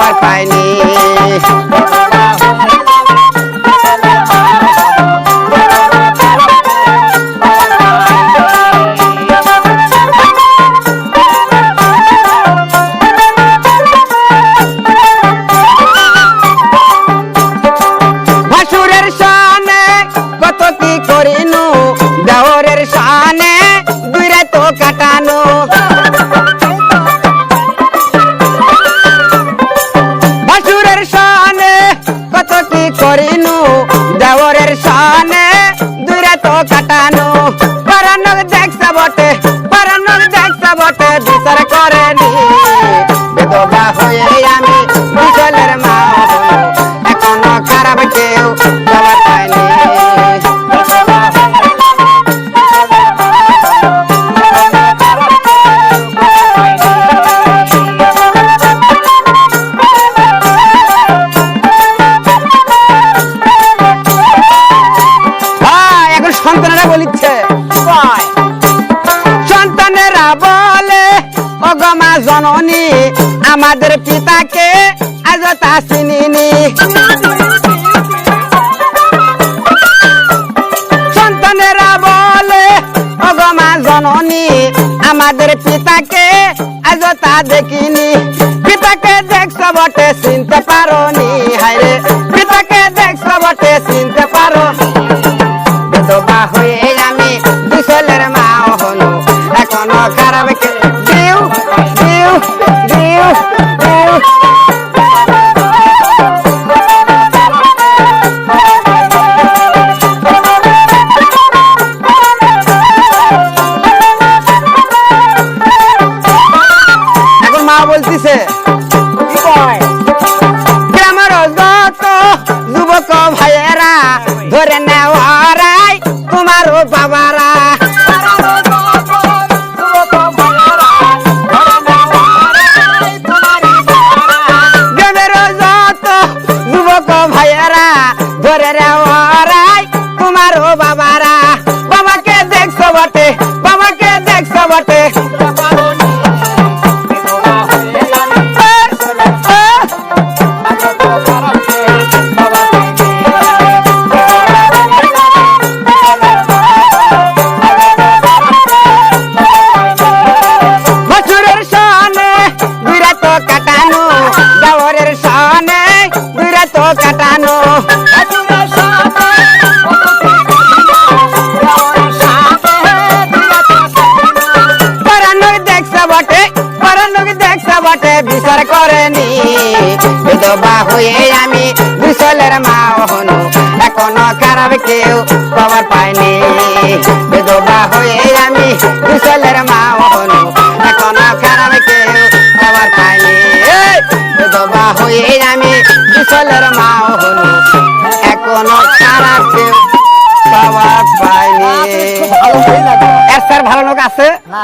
পাওয়ার পাইনি। ভাসুরের শানে কত কি করিনু, দেওরের শানে দুই রাত কাটানো। ভাসুরের শানে কত কি করিনু, দেওরের শানে দুই রাত কাটানো। পরানক দেখছা বটে, পরানক দেখছা বটে, বিচার করেনি। বিধবা হয়ে আমি বিশালের মা হলো, এখনো খারাপ কেউ খবর পাইনি। এখন সন্তানেরা বলিচ্ছে, সন্তানেরা বলে ওগো মা জননী, আমাদের পিতাকে আজ তা চিনিনি। সন্তানেরা বলে ওগো মা জননী, আমাদের পিতাকে আজ তা দেখিনি। পিতাকে দেখছ বটে চিনতে পারোনি, হায়রে পিতাকে দেখছ বটে চিনতে পারো। বিধবা হয়ে আমি বিশালের মা হলো, এখনো খারাপ কেউ দিও দিও দিও দিও। এখন মা বলতেছে, গ্রামের যত যুবক ভাইয়েরা ধরে নেওয়ারাই তোমারও বাবারা। গ্রামের যত যুবক ভাইয়েরা ধরে নেওয়ারাই তোমারও বাবারা। বাবাকে দেখছো বটে, বাবাকে দেখছো বটে, ভাসুরের শানে দুই রাত কাটানো, দেওরের শানে দুই রাত কাটানো। পরানক দেখছা বটে, পরানক দেখছা বটে, বিচার করেনি। বিধবা হয়ে আমি বিশালের মা হলো, এখনো খারাপ কেউ খবর পাইনি। বিধবা হয়ে আমি বিশালের মা হলো, এখনো খারাপ কেউ খবর পাইনি। বিধবা হয়ে আমি বিশালের মা হলো, এখনো খারাপ কেউ খবর পাইনি। এর স্যার ভালো লোক আছে?